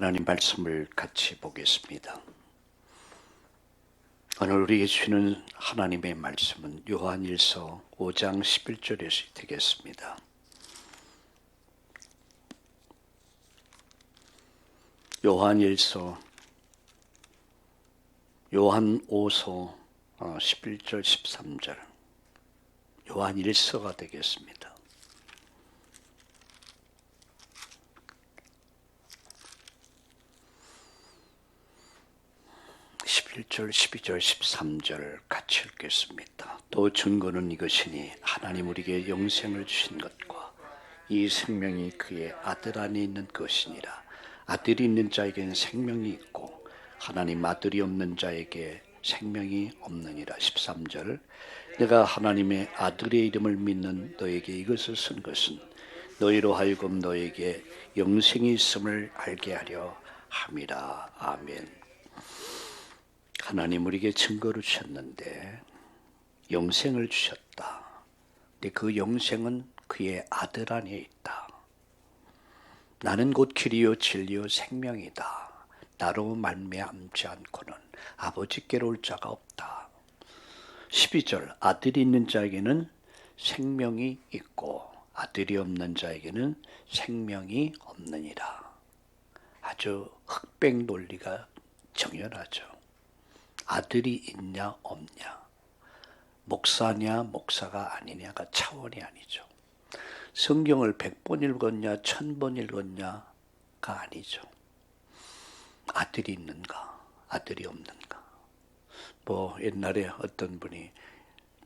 하나님 말씀을 같이 보겠습니다. 오늘 우리에게 주시는 하나님의 말씀은 요한일서 5장 11절에서 되겠습니다. 요한오서 11절 13절 요한일서가 되겠습니다. 11절, 12절, 13절 같이 읽겠습니다. 또 증거는 이것이니 하나님 우리에게 영생을 주신 것과 이 생명이 그의 아들 안에 있는 것이니라. 아들이 있는 자에게는 생명이 있고 하나님 아들이 없는 자에게 생명이 없느니라. 13절 내가 하나님의 아들의 이름을 믿는 너에게 이것을 쓴 것은 너희로 하여금 너에게 영생이 있음을 알게 하려 함이라. 아멘. 하나님 우리에게 증거를 주셨는데 영생을 주셨다. 근데 그 영생은 그의 아들 안에 있다. 나는 곧 길이요 진리요 생명이다. 나로 말미암지 않고는 아버지께로 올 자가 없다. 12절 아들이 있는 자에게는 생명이 있고 아들이 없는 자에게는 생명이 없느니라. 아주 흑백 논리가 정연하죠. 아들이 있냐 없냐, 목사냐 목사가 아니냐가 차원이 아니죠. 성경을 100번 읽었냐 1000번 읽었냐가 아니죠. 아들이 있는가 아들이 없는가. 옛날에 어떤 분이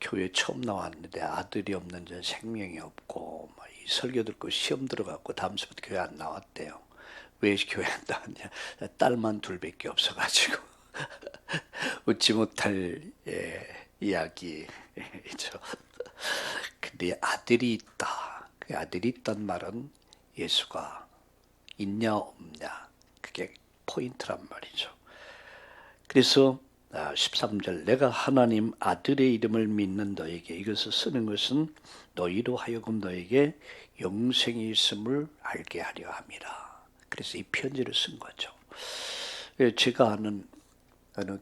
교회 처음 나왔는데 아들이 없는 자는 생명이 없고 이 설교 듣고 시험 들어갔고 다음부터 교회 안 나왔대요. 왜 교회 안 나왔냐, 딸만 둘밖에 없어가지고. 웃지 못할 이야기죠. 근데 아들이 있다. 그 아들이 있단 말은 예수가 있냐 없냐, 그게 포인트란 말이죠. 그래서 13절 내가 하나님 아들의 이름을 믿는 너에게 이것을 쓰는 것은 너희로 하여금 너에게 영생이 있음을 알게 하려 함이라. 그래서 이 편지를 쓴 거죠. 제가 아는 어느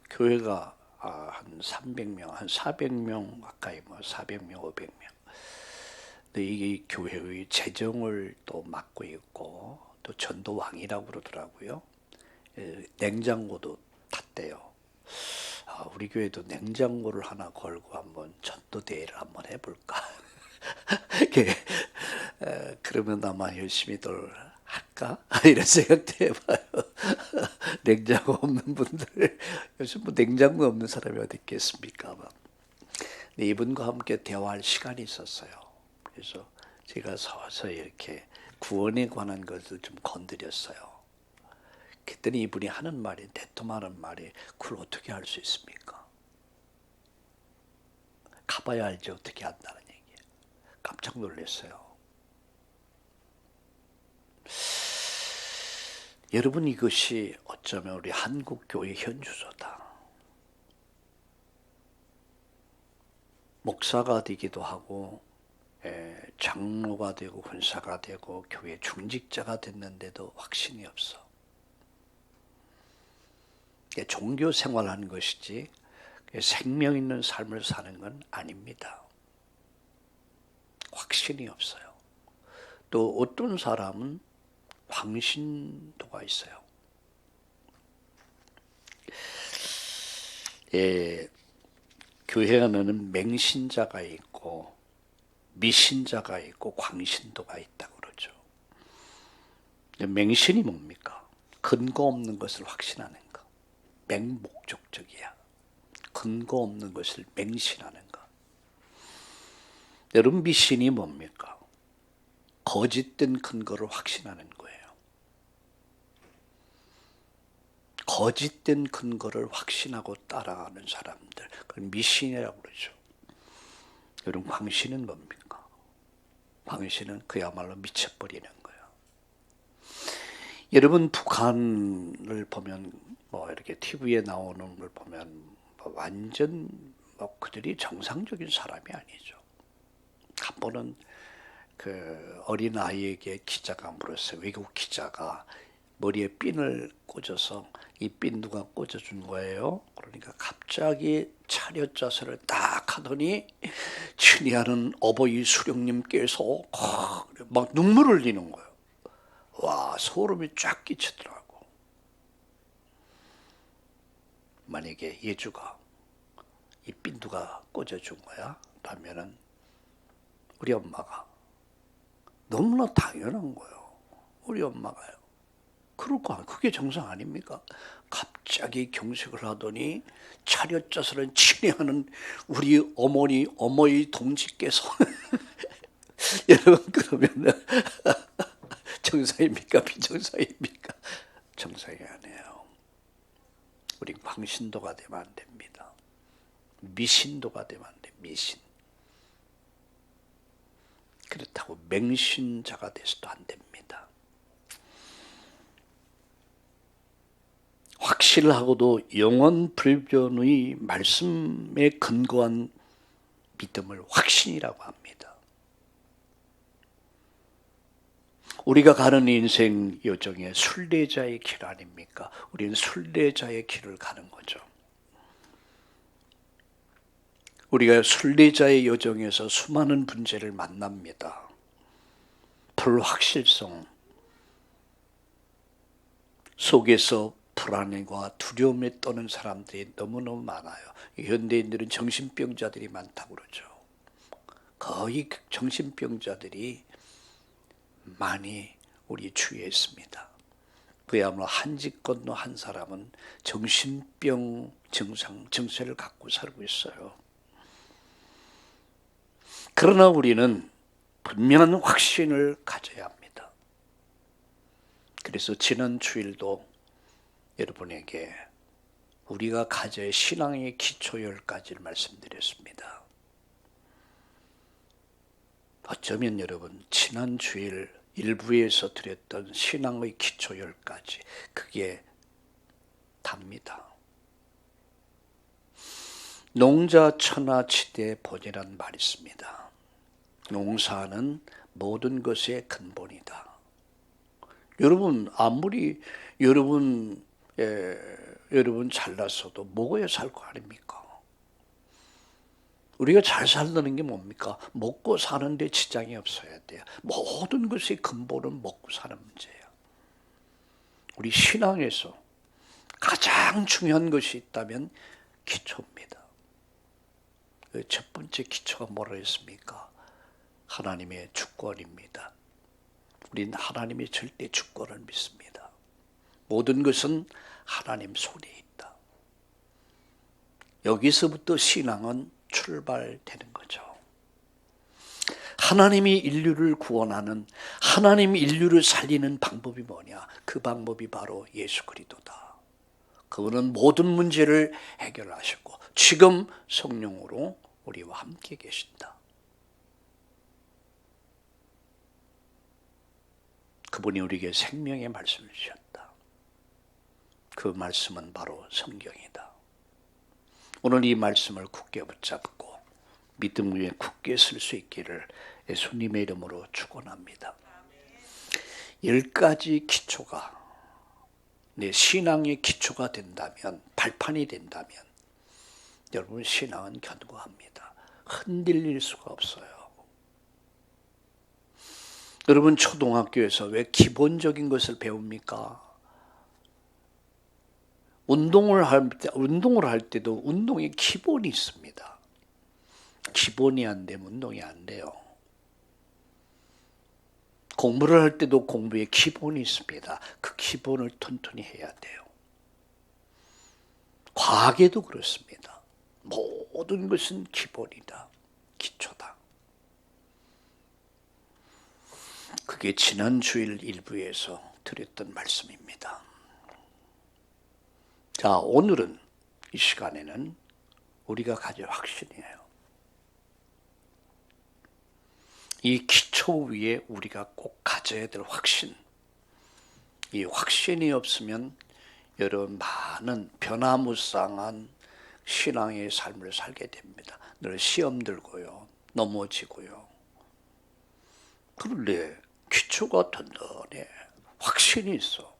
교회가 한 300명, 한 400명 가까이 400명, 500명. 근데 이 교회의 재정을 또 맡고 있고 또 전도왕이라고 그러더라고요. 냉장고도 탔대요. 우리 교회도 냉장고를 하나 걸고 한번 전도대회를 한번 해볼까. 그러면 아마 열심히들 할까? 이런 생각도 해봐요. 냉장고 없는 분들, 요즘 냉장고 없는 사람이 어디 있겠습니까? 근데 이분과 함께 대화할 시간이 있었어요. 그래서 제가 서서히 이렇게 구원에 관한 것을 좀 건드렸어요. 그랬더니 이분이 하는 말이, 대뜸하는 말이, 그걸 어떻게 할 수 있습니까? 가봐야 알지 어떻게 한다는 얘기예요. 깜짝 놀랐어요. 여러분, 이것이 어쩌면 우리 한국교회 현주소다. 목사가 되기도 하고 장로가 되고 권사가 되고 교회 중직자가 됐는데도 확신이 없어. 종교 생활하는 것이지 생명 있는 삶을 사는 건 아닙니다. 확신이 없어요. 또 어떤 사람은 광신도가 있어요. 교회 안에는 맹신자가 있고 미신자가 있고 광신도가 있다고 그러죠. 맹신이 뭡니까? 근거 없는 것을 확신하는 거. 맹목적적이야. 근거 없는 것을 맹신하는 거. 여러분, 미신이 뭡니까? 거짓된 근거를 확신하는 거예요. 거짓된 근거를 확신하고 따라가는 사람들, 그걸 미신이라고 그러죠. 여러분, 광신은 뭡니까? 광신은 그야말로 미쳐버리는 거예요. 여러분, 북한을 보면 이렇게 TV에 나오는 걸 보면 완전 그들이 정상적인 사람이 아니죠. 한 번은 그 어린 아이에게 기자가 물었어요. 외국 기자가 머리에 핀을 꽂아서 이 핀 누가 꽂아준 거예요? 그러니까 갑자기 차렷 자세를 딱 하더니 친애하는 어버이 수령님께서 막 눈물을 흘리는 거예요. 와, 소름이 쫙 끼치더라고. 만약에 예주가 이 핀 누가 꽂아준 거야? 라면은 우리 엄마가 너무나 당연한 거예요. 우리 엄마가요. 그럴 거 아니에요. 그게 정상 아닙니까? 갑자기 경색을 하더니 차렷 자세를 친애하는 우리 어머니 동지께서 여러분 그러면 정상입니까? 비정상입니까? 정상이 아니에요. 우리 광신도가 되면 안 됩니다. 미신도가 되면 안 돼. 미신. 그렇다고 맹신자가 돼서도 안 됩니다. 확실하고도 영원 불변의 말씀에 근거한 믿음을 확신이라고 합니다. 우리가 가는 인생 여정에 순례자의 길 아닙니까? 우리는 순례자의 길을 가는 거죠. 우리가 순례자의 여정에서 수많은 문제를 만납니다. 불확실성 속에서 불안과 두려움에 떠는 사람들이 너무너무 많아요. 현대인들은 정신병자들이 많다고 그러죠. 거의 정신병자들이 많이 우리 주위에 있습니다. 그야말로 한 집 건너 한 사람은 정신병 증세를 갖고 살고 있어요. 그러나 우리는 분명한 확신을 가져야 합니다. 그래서 지난 주일도 여러분에게 우리가 가져야 신앙의 기초 10가지를 말씀드렸습니다. 어쩌면 여러분 지난 주일 일부에서 드렸던 신앙의 기초 10가지 그게 답니다. 농자 천하 지대 본이라는 말이 있습니다. 농사는 모든 것의 근본이다. 여러분 아무리 여러분 잘났어도 먹어야 살 거 아닙니까? 우리가 잘 살다는 게 뭡니까? 먹고 사는데 지장이 없어야 돼요. 모든 것의 근본은 먹고 사는 문제예요. 우리 신앙에서 가장 중요한 것이 있다면 기초입니다. 첫 번째 기초가 뭐라 했습니까? 하나님의 주권입니다. 우리는 하나님의 절대 주권을 믿습니다. 모든 것은 하나님 손에 있다. 여기서부터 신앙은 출발되는 거죠. 하나님이 인류를 구원하는, 하나님이 인류를 살리는 방법이 뭐냐? 그 방법이 바로 예수 그리스도다. 그분은 모든 문제를 해결하셨고 지금 성령으로 우리와 함께 계신다. 그분이 우리에게 생명의 말씀을 주셨다. 그 말씀은 바로 성경이다. 오늘 이 말씀을 굳게 붙잡고 믿음 위에 굳게 설 수 있기를 예수님의 이름으로 축원합니다. 10가지 기초가 내 신앙의 기초가 된다면, 발판이 된다면 여러분 신앙은 견고합니다. 흔들릴 수가 없어요. 여러분 초등학교에서 왜 기본적인 것을 배웁니까? 운동을 할 때도 운동의 기본이 있습니다. 기본이 안 되면 운동이 안 돼요. 공부를 할 때도 공부의 기본이 있습니다. 그 기본을 튼튼히 해야 돼요. 과학에도 그렇습니다. 모든 것은 기본이다. 기초다. 그게 지난 주일 일부에서 드렸던 말씀입니다. 자, 오늘은 이 시간에는 우리가 가질 확신이에요. 이 기초 위에 우리가 꼭 가져야 될 확신. 이 확신이 없으면 여러분 많은 변화무쌍한 신앙의 삶을 살게 됩니다. 늘 시험 들고요. 넘어지고요. 그런데 기초가 든든해. 확신이 있어.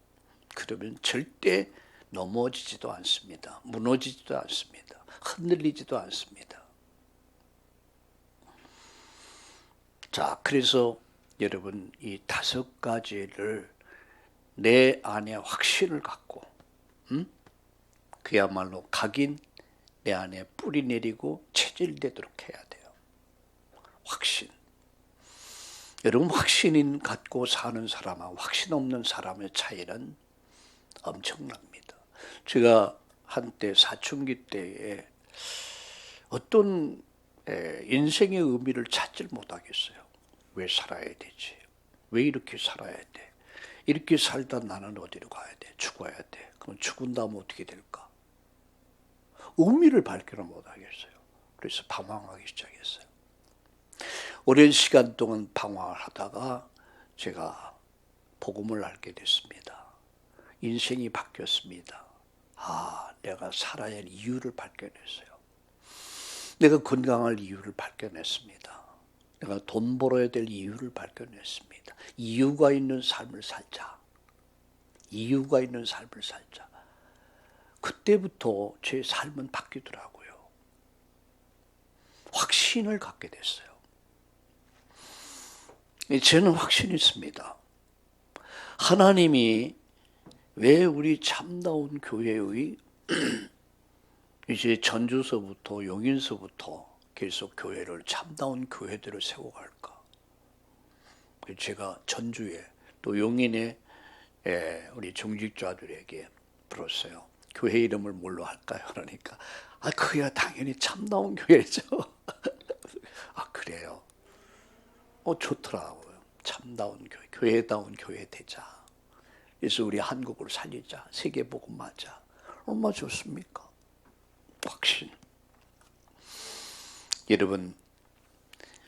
그러면 절대 넘어지지도 않습니다. 무너지지도 않습니다. 흔들리지도 않습니다. 자, 그래서 여러분 이 5가지를 내 안에 확신을 갖고 그야말로 각인 내 안에 뿌리 내리고 체질되도록 해야 돼요. 확신. 여러분 확신 갖고 사는 사람하고 확신 없는 사람의 차이는 엄청납니다. 제가 한때 사춘기 때에 어떤 인생의 의미를 찾질 못하겠어요. 왜 살아야 되지? 왜 이렇게 살아야 돼? 이렇게 살다 나는 어디로 가야 돼? 죽어야 돼. 그럼 죽은 다음 어떻게 될까? 의미를 발견을 못하겠어요. 그래서 방황하기 시작했어요. 오랜 시간 동안 방황을 하다가 제가 복음을 알게 됐습니다. 인생이 바뀌었습니다. 내가 살아야 할 이유를 발견했어요. 내가 건강할 이유를 발견했습니다. 내가 돈 벌어야 될 이유를 발견했습니다. 이유가 있는 삶을 살자. 이유가 있는 삶을 살자. 그때부터 제 삶은 바뀌더라고요. 확신을 갖게 됐어요. 저는 확신이 있습니다. 하나님이 왜 우리 참다운 교회의 이제 전주서부터 용인서부터 계속 교회를 참다운 교회들을 세워갈까? 제가 전주에 또 용인에 우리 중직자들에게 물었어요. 교회 이름을 뭘로 할까요? 그러니까 그야 당연히 참다운 교회죠. 그래요. 좋더라고요. 참다운 교회, 교회다운 교회 되자. 그래서 우리 한국을 살리자. 세계복음하자. 얼마나 좋습니까? 확신. 여러분,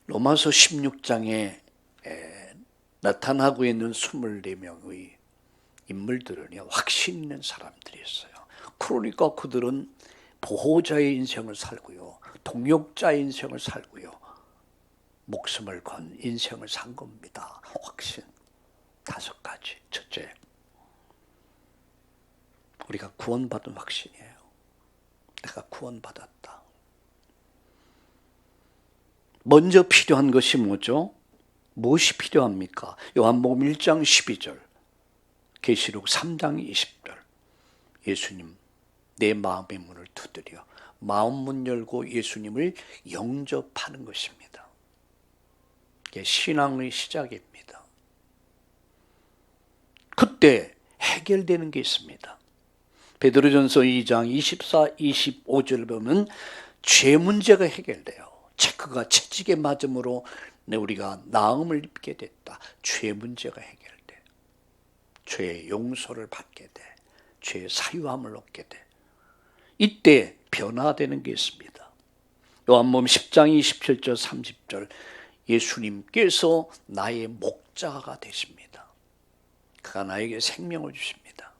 로마서 16장에 나타나고 있는 24명의 인물들은요, 확신 있는 사람들이었어요. 그러니까 그들은 보호자의 인생을 살고요, 동역자의 인생을 살고요, 목숨을 건 인생을 산 겁니다. 확신. 5가지. 첫째, 우리가 구원받은 확신이에요. 내가 구원받았다. 먼저 필요한 것이 뭐죠? 무엇이 필요합니까? 요한복음 1장 12절, 계시록 3장 20절. 예수님, 내 마음의 문을 두드려 마음 문 열고 예수님을 영접하는 것입니다. 이게 신앙의 시작입니다. 그때 해결되는 게 있습니다. 베드로전서 2장 24, 25절 보면 죄 문제가 해결돼요. 체크가 채찍에 맞음으로 우리가 나음을 입게 됐다. 죄 문제가 해결돼. 죄의 용서를 받게 돼. 죄의 사유함을 얻게 돼. 이때 변화되는 게 있습니다. 요한복음 10장 27절 30절, 예수님께서 나의 목자가 되십니다. 그가 나에게 생명을 주십니다.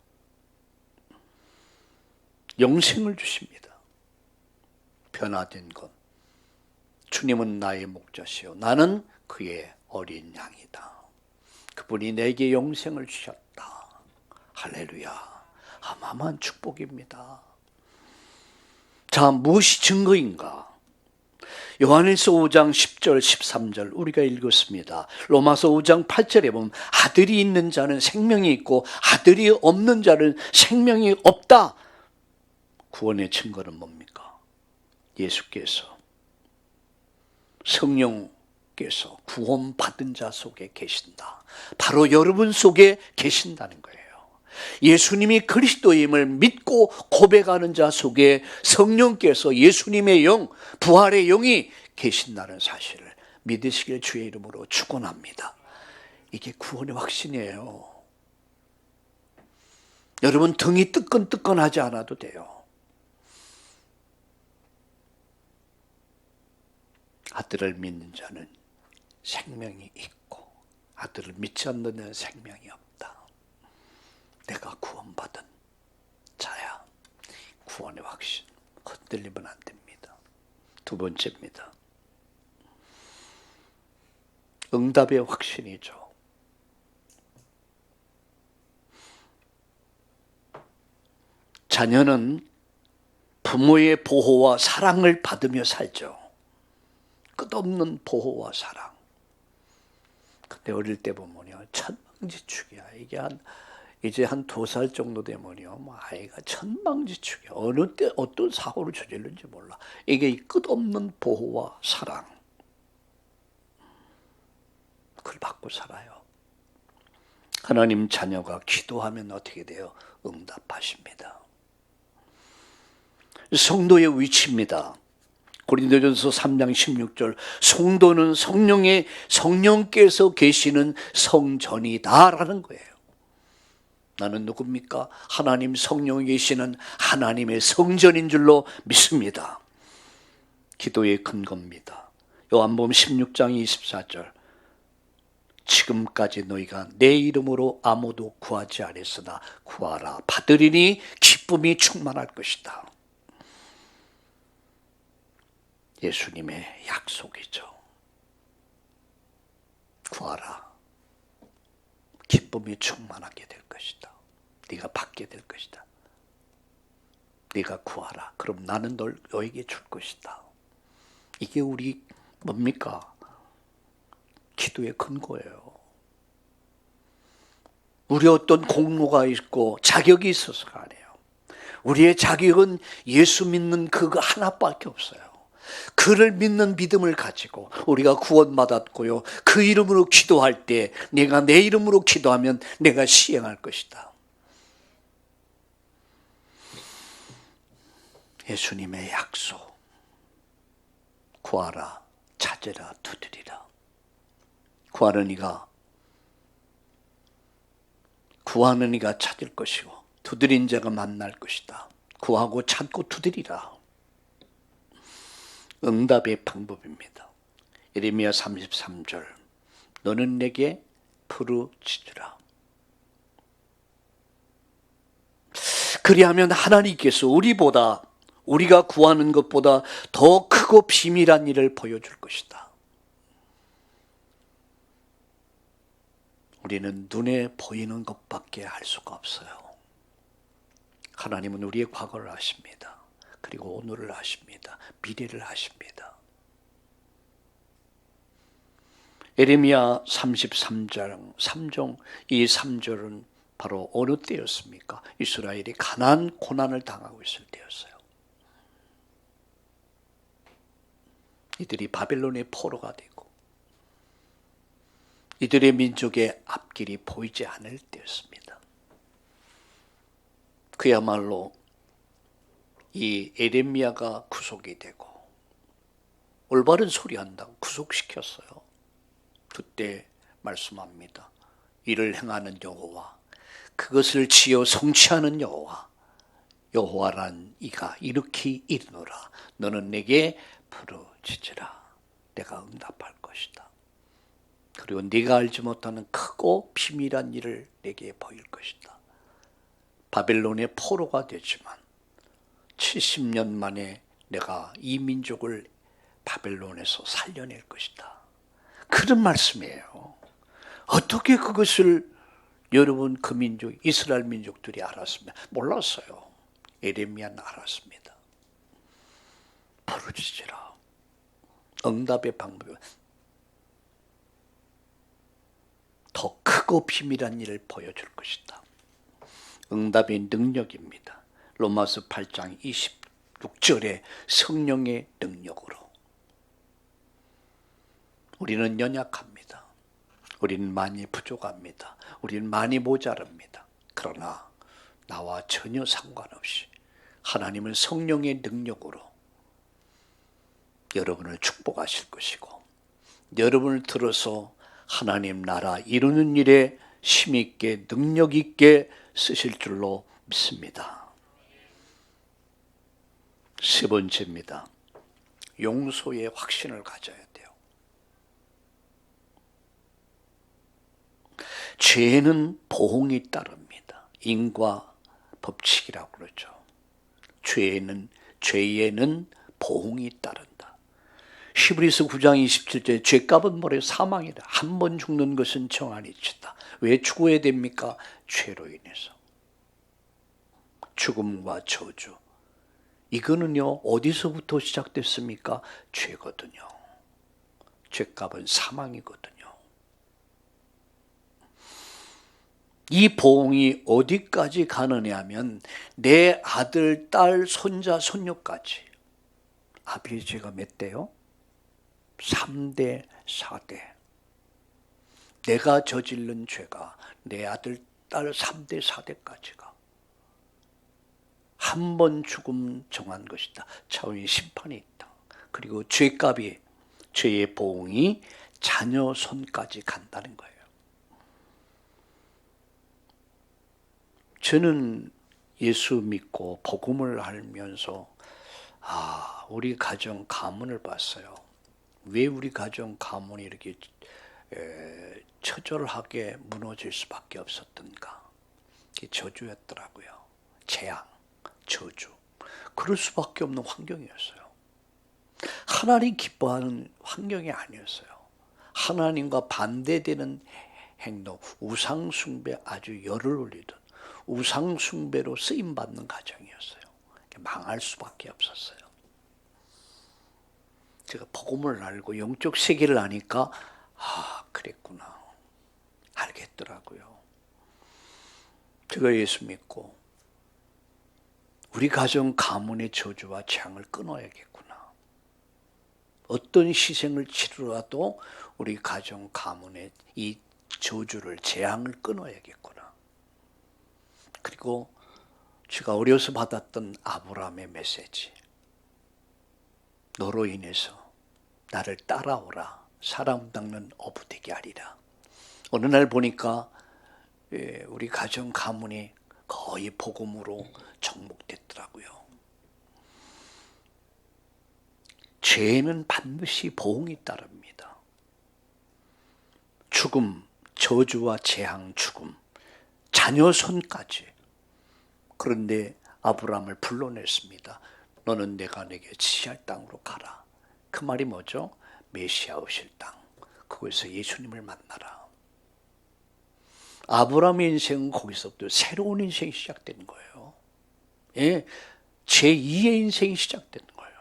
영생을 주십니다. 변화된 것. 주님은 나의 목자시요 나는 그의 어린 양이다. 그분이 내게 영생을 주셨다. 할렐루야. 어마어마한 축복입니다. 자, 무엇이 증거인가? 요한일서 5장 10절 13절 우리가 읽었습니다. 로마서 5장 8절에 보면 아들이 있는 자는 생명이 있고 아들이 없는 자는 생명이 없다. 구원의 증거는 뭡니까? 예수께서, 성령께서 구원받은 자 속에 계신다. 바로 여러분 속에 계신다는 거예요. 예수님이 그리스도임을 믿고 고백하는 자 속에 성령께서, 예수님의 영, 부활의 영이 계신다는 사실을 믿으시길 주의 이름으로 축원합니다. 이게 구원의 확신이에요. 여러분 등이 뜨끈뜨끈하지 않아도 돼요. 아들을 믿는 자는 생명이 있고 아들을 믿지 않는 자는 생명이 없다. 내가 구원받은 자야. 구원의 확신. 흔들리면 안 됩니다. 두 번째입니다. 응답의 확신이죠. 자녀는 부모의 보호와 사랑을 받으며 살죠. 끝없는 보호와 사랑. 근데 어릴 때 보면요, 천방지축이야. 이제 한 2살 정도 되면요, 아이가 천방지축이야. 어느 때 어떤 사고를 저질는지 몰라. 이게 끝없는 보호와 사랑. 그걸 받고 살아요. 하나님 자녀가 기도하면 어떻게 돼요? 응답하십니다. 성도의 위치입니다. 고린도전서 3장 16절, 성도는 성령께서 계시는 성전이다라는 거예요. 나는 누굽니까? 하나님 성령이 계시는 하나님의 성전인 줄로 믿습니다. 기도의 근거입니다. 요한복음 16장 24절, 지금까지 너희가 내 이름으로 아무도 구하지 않았으나 구하라 받으리니 기쁨이 충만할 것이다. 예수님의 약속이죠. 구하라. 기쁨이 충만하게 될 것이다. 네가 받게 될 것이다. 네가 구하라. 그럼 나는 너에게 줄 것이다. 이게 우리 뭡니까? 기도의 근거예요. 우리 어떤 공로가 있고 자격이 있어서가 아니에요. 우리의 자격은 예수 믿는 그거 하나밖에 없어요. 그를 믿는 믿음을 가지고 우리가 구원받았고요, 그 이름으로 기도할 때 내가 내 이름으로 기도하면 내가 시행할 것이다. 예수님의 약속. 구하라, 찾으라, 두드리라. 구하는 이가 찾을 것이고 두드린 자가 만날 것이다. 구하고 찾고 두드리라. 응답의 방법입니다. 예레미야 33절, 너는 내게 부르짖으라. 그리하면 하나님께서 우리가 구하는 것보다 더 크고 비밀한 일을 보여줄 것이다. 우리는 눈에 보이는 것밖에 할 수가 없어요. 하나님은 우리의 과거를 아십니다. 그리고 오늘을 아십니다. 미래를 아십니다. 예레미야 33장 3종, 이 3절은 바로 어느 때였습니까? 이스라엘이 가난 고난을 당하고 있을 때였어요. 이들이 바벨론의 포로가 되고 이들의 민족의 앞길이 보이지 않을 때였습니다. 그야말로 이 예레미야가 구속이 되고 올바른 소리 한다고 구속시켰어요. 그때 말씀합니다. 이를 행하는 여호와, 그것을 지어 성취하는 여호와란 이가 이렇게 이르노라. 너는 내게 부르짖으라. 내가 응답할 것이다. 그리고 네가 알지 못하는 크고 비밀한 일을 내게 보일 것이다. 바벨론의 포로가 되지만 70년 만에 내가 이 민족을 바벨론에서 살려낼 것이다. 그런 말씀이에요. 어떻게 그것을 여러분 그 민족, 이스라엘 민족들이 알았습니다. 몰랐어요. 예레미야는 알았습니다. 부르짖으라. 응답의 방법은 더 크고 비밀한 일을 보여줄 것이다. 응답의 능력입니다. 로마서 8장 26절에 성령의 능력으로. 우리는 연약합니다. 우리는 많이 부족합니다. 우리는 많이 모자랍니다. 그러나 나와 전혀 상관없이 하나님은 성령의 능력으로 여러분을 축복하실 것이고 여러분을 들어서 하나님 나라 이루는 일에 힘있게 능력있게 쓰실 줄로 믿습니다. 세 번째입니다. 용서의 확신을 가져야 돼요. 죄에는 보응이 따릅니다. 인과 법칙이라고 그러죠. 죄에는 보응이 따른다. 히브리서 9장 27절에 죄값은 뭐래요? 사망이다. 한 번 죽는 것은 정한이치다. 왜 죽어야 됩니까? 죄로 인해서. 죽음과 저주. 이거는요, 어디서부터 시작됐습니까? 죄거든요. 죄값은 사망이거든요. 이 보응이 어디까지 가느냐 하면 내 아들, 딸, 손자, 손녀까지. 아비의 죄가 몇 대요? 3대, 4대. 내가 저지른 죄가 내 아들, 딸 3대, 4대까지가. 한 번 죽음 정한 것이다. 차후에 심판이 있다. 그리고 죄값이, 죄의 보응이 자녀 손까지 간다는 거예요. 저는 예수 믿고 복음을 알면서 우리 가정 가문을 봤어요. 왜 우리 가정 가문이 이렇게 처절하게 무너질 수밖에 없었던가. 그게 저주였더라고요. 재앙, 저주. 그럴 수밖에 없는 환경이었어요. 하나님 기뻐하는 환경이 아니었어요. 하나님과 반대되는 행동, 우상숭배 아주 열을 올리던 우상숭배로 쓰임받는 가정이었어요. 망할 수밖에 없었어요. 제가 복음을 알고 영적 세계를 아니까 그랬구나 알겠더라고요. 제가 예수 믿고 우리 가정 가문의 저주와 재앙을 끊어야겠구나. 어떤 희생을 치르라도 우리 가정 가문의 이 저주를 재앙을 끊어야겠구나. 그리고 제가 어려서 받았던 아브라함의 메시지. 너로 인해서 나를 따라오라. 사람 닦는 어부 되게 하리라. 어느 날 보니까 우리 가정 가문이 거의 복음으로 정복됐더라고요. 죄는 반드시 보응이 따릅니다. 죽음, 저주와 재앙, 죽음, 자녀 손까지. 그런데 아브라함을 불러냈습니다. 너는 내가 내게 지시할 땅으로 가라. 그 말이 뭐죠? 메시아 오실 땅. 그곳에서 예수님을 만나라. 아브라함의 인생은 거기서부터 새로운 인생이 시작된 거예요. 예, 제2의 인생이 시작된 거예요.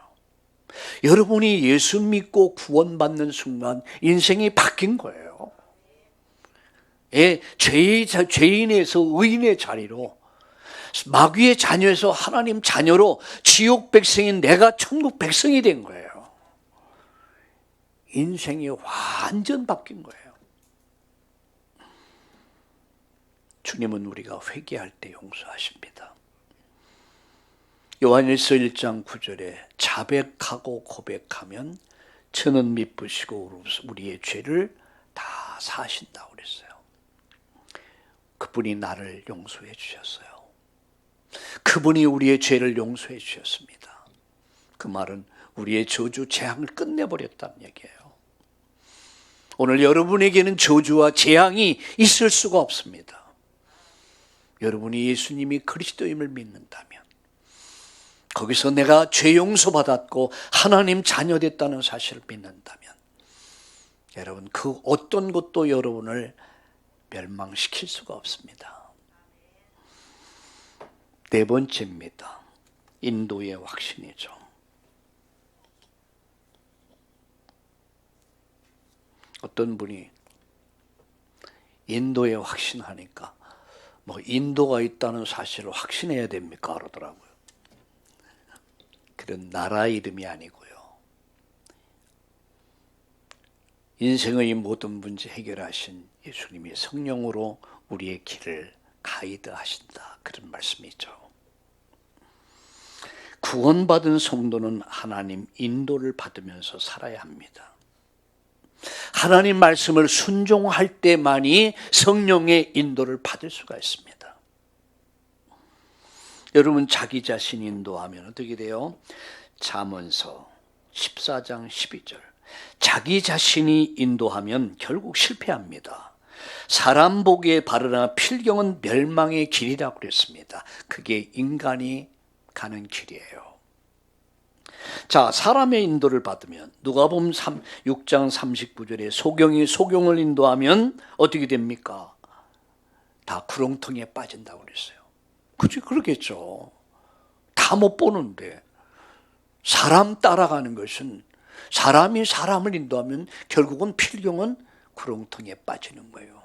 여러분이 예수 믿고 구원받는 순간 인생이 바뀐 거예요. 예, 죄인에서 의인의 자리로, 마귀의 자녀에서 하나님 자녀로 지옥 백성인 내가 천국 백성이 된 거예요. 인생이 완전 바뀐 거예요. 주님은 우리가 회개할 때 용서하십니다. 요한일서 1장 9절에 자백하고 고백하면 저는 미쁘시고 우리의 죄를 다 사하신다고 그랬어요. 그분이 나를 용서해 주셨어요. 그분이 우리의 죄를 용서해 주셨습니다. 그 말은 우리의 저주 재앙을 끝내버렸다는 얘기예요. 오늘 여러분에게는 저주와 재앙이 있을 수가 없습니다. 여러분이 예수님이 그리스도임을 믿는다면, 거기서 내가 죄 용서받았고 하나님 자녀 됐다는 사실을 믿는다면, 여러분 그 어떤 것도 여러분을 멸망시킬 수가 없습니다. 네 번째입니다. 인도의 확신이죠. 어떤 분이 인도에 확신하니까 인도가 있다는 사실을 확신해야 됩니까? 그러더라고요. 그런 나라 이름이 아니고요. 인생의 모든 문제 해결하신 예수님이 성령으로 우리의 길을 가이드하신다. 그런 말씀이죠. 구원받은 성도는 하나님 인도를 받으면서 살아야 합니다. 하나님 말씀을 순종할 때만이 성령의 인도를 받을 수가 있습니다. 여러분 자기 자신 인도하면 어떻게 돼요? 잠언서 14장 12절. 자기 자신이 인도하면 결국 실패합니다. 사람 보기에 바르나 필경은 멸망의 길이라고 그랬습니다. 그게 인간이 가는 길이에요. 자, 사람의 인도를 받으면 누가복음 6장 39절에 소경을 인도하면 어떻게 됩니까? 다 구렁텅이에 빠진다고 그랬어요. 그치, 그러겠죠. 다 못 보는데 사람 따라가는 것은, 사람이 사람을 인도하면 결국은 필경은 구렁텅이에 빠지는 거예요.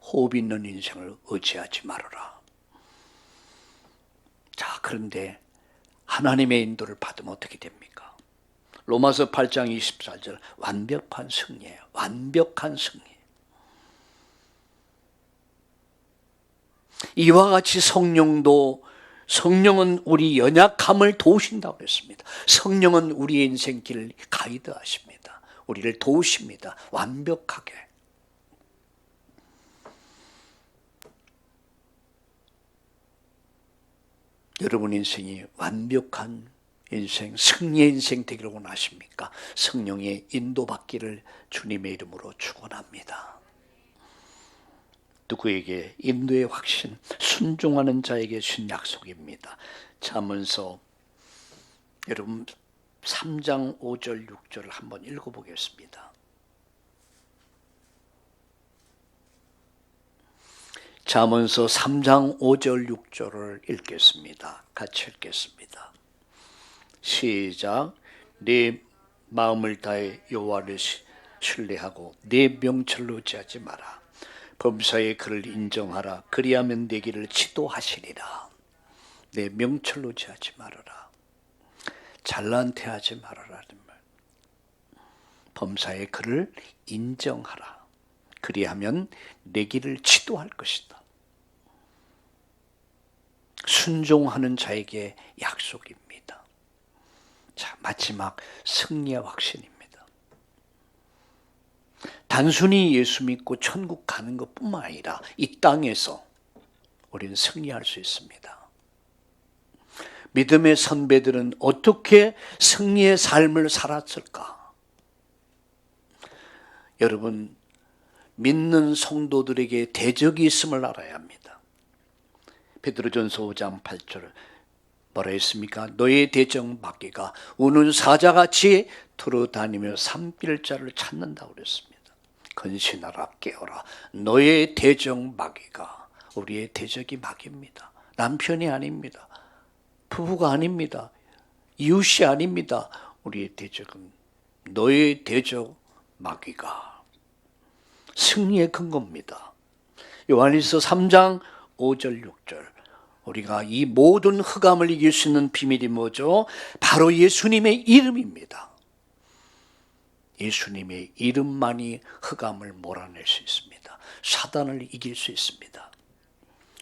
호흡 있는 인생을 의지하지 말아라. 자, 그런데 하나님의 인도를 받으면 어떻게 됩니까? 로마서 8장 24절, 완벽한 승리예요. 완벽한 승리. 이와 같이 성령은 우리 연약함을 도우신다고 했습니다. 성령은 우리의 인생길을 가이드하십니다. 우리를 도우십니다. 완벽하게. 여러분 인생이 완벽한 인생, 승리의 인생 되기를 원하십니까? 성령의 인도받기를 주님의 이름으로 축원합니다. 누구에게? 인도의 확신, 순종하는 자에게 준 약속입니다. 잠언서 여러분 3장 5절 6절을 한번 읽어보겠습니다. 잠언서 3장 5절 6절을 읽겠습니다. 같이 읽겠습니다. 시작. 네 마음을 다해 여호와를 신뢰하고 네 명철로 의지하지 마라. 범사의 그를 인정하라. 그리하면 내 길을 지도하시리라. 내 명철로 의지하지 말아라. 잘난 태하지 말아라. 범사의 그를 인정하라. 그리하면 내 길을 지도할 것이다. 순종하는 자에게 약속입니다. 자, 마지막 승리의 확신입니다. 단순히 예수 믿고 천국 가는 것뿐만 아니라 이 땅에서 우리는 승리할 수 있습니다. 믿음의 선배들은 어떻게 승리의 삶을 살았을까? 여러분, 믿는 성도들에게 대적이 있음을 알아야 합니다. 베드로전서 5장 8절 뭐라 했습니까? 너의 대적 마귀가 우는 사자같이 돌아다니며 삼킬 자를 찾는다고 그랬습니다. 근신하라, 깨어라. 너의 대적 마귀가, 우리의 대적이 마귀입니다. 남편이 아닙니다. 부부가 아닙니다. 이웃이 아닙니다. 우리의 대적은 너의 대적 마귀가 승리의 근거입니다. 요한일서 3장 5절 6절 우리가 이 모든 흑암을 이길 수 있는 비밀이 뭐죠? 바로 예수님의 이름입니다. 예수님의 이름만이 흑암을 몰아낼 수 있습니다. 사단을 이길 수 있습니다.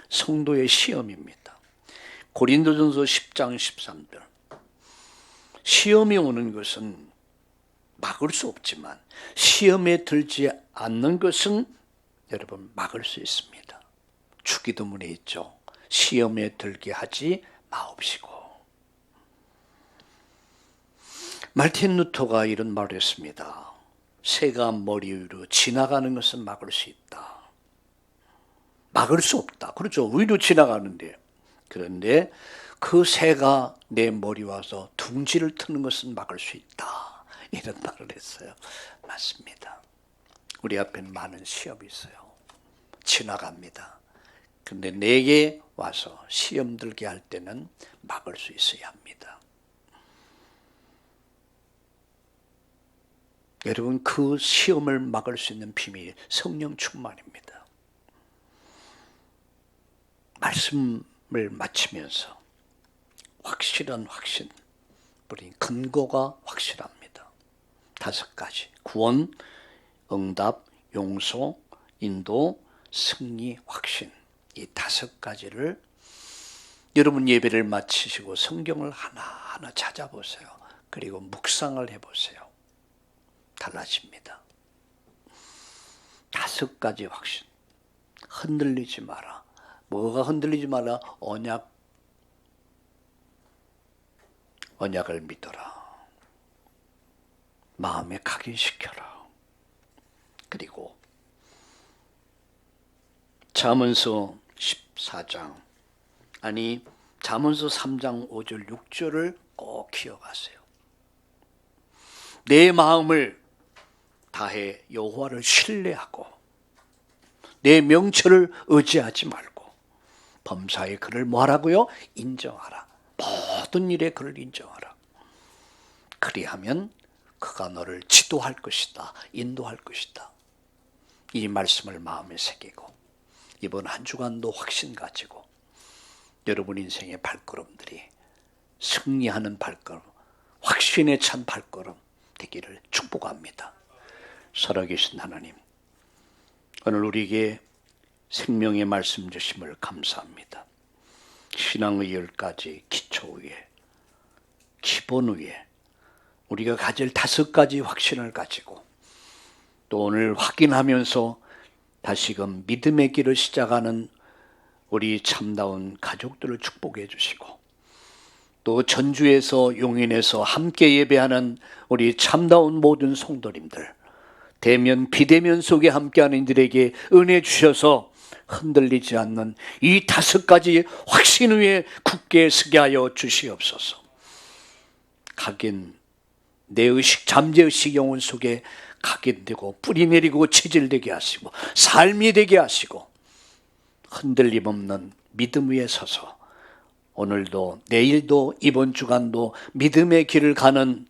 성도의 시험입니다. 고린도전서 10장 13절 시험이 오는 것은 막을 수 없지만 시험에 들지 않는 것은 여러분 막을 수 있습니다. 주기도문에 있죠. 시험에 들게 하지 마옵시고. 말틴 루터가 이런 말을 했습니다. 새가 머리 위로 지나가는 것은 막을 수 있다. 막을 수 없다. 그렇죠. 위로 지나가는데. 그런데 그 새가 내 머리 와서 둥지를 트는 것은 막을 수 있다. 이런 말을 했어요. 맞습니다. 우리 앞에는 많은 시험이 있어요. 지나갑니다. 그런데 내게 와서 시험 들게 할 때는 막을 수 있어야 합니다. 여러분, 그 시험을 막을 수 있는 비밀이 성령 충만입니다. 말씀을 마치면서 확실한 확신, 우리 근거가 확실합니다. 5가지. 구원, 응답, 용서, 인도, 승리, 확신. 이 5가지를 여러분 예배를 마치시고 성경을 하나하나 찾아보세요. 그리고 묵상을 해보세요. 달라집니다. 5가지 확신. 흔들리지 마라. 뭐가 흔들리지 마라? 언약을 믿어라. 마음에 각인시켜라. 그리고 잠언서 14장 잠언서 3장 5절 6절을 꼭 기억하세요. 내 마음을 다해 여호와를 신뢰하고 내 명철을 의지하지 말고 범사에 그를 뭐하라고요? 인정하라. 모든 일에 그를 인정하라. 그리하면 그가 너를 지도할 것이다. 인도할 것이다. 이 말씀을 마음에 새기고 이번 한 주간도 확신 가지고 여러분 인생의 발걸음들이 승리하는 발걸음, 확신에 찬 발걸음 되기를 축복합니다. 살아계신 하나님, 오늘 우리에게 생명의 말씀 주심을 감사합니다. 신앙의 10가지 기초 위에, 기본 위에 우리가 가질 5가지 확신을 가지고 또 오늘 확인하면서 다시금 믿음의 길을 시작하는 우리 참다운 가족들을 축복해 주시고 또 전주에서 용인에서 함께 예배하는 우리 참다운 모든 성도님들, 대면 비대면 속에 함께하는 이들에게 은혜 주셔서 흔들리지 않는 이 5가지 확신 위에 굳게 서게 하여 주시옵소서. 각인 내 의식, 잠재의식 영혼 속에 각인되고 뿌리내리고 체질되게 하시고 삶이 되게 하시고 흔들림 없는 믿음 위에 서서 오늘도 내일도 이번 주간도 믿음의 길을 가는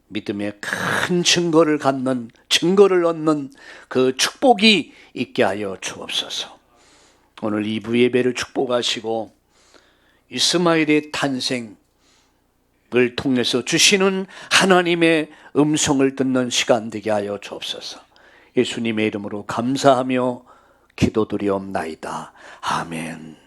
믿음의 큰 증거를 갖는 증거를 얻는 그 축복이 있게 하여 주옵소서. 오늘 2부 예배를 축복하시고 이스마엘의 탄생을 통해서 주시는 하나님의 음성을 듣는 시간 되게 하여 주옵소서. 예수님의 이름으로 감사하며 기도드리옵나이다. 아멘.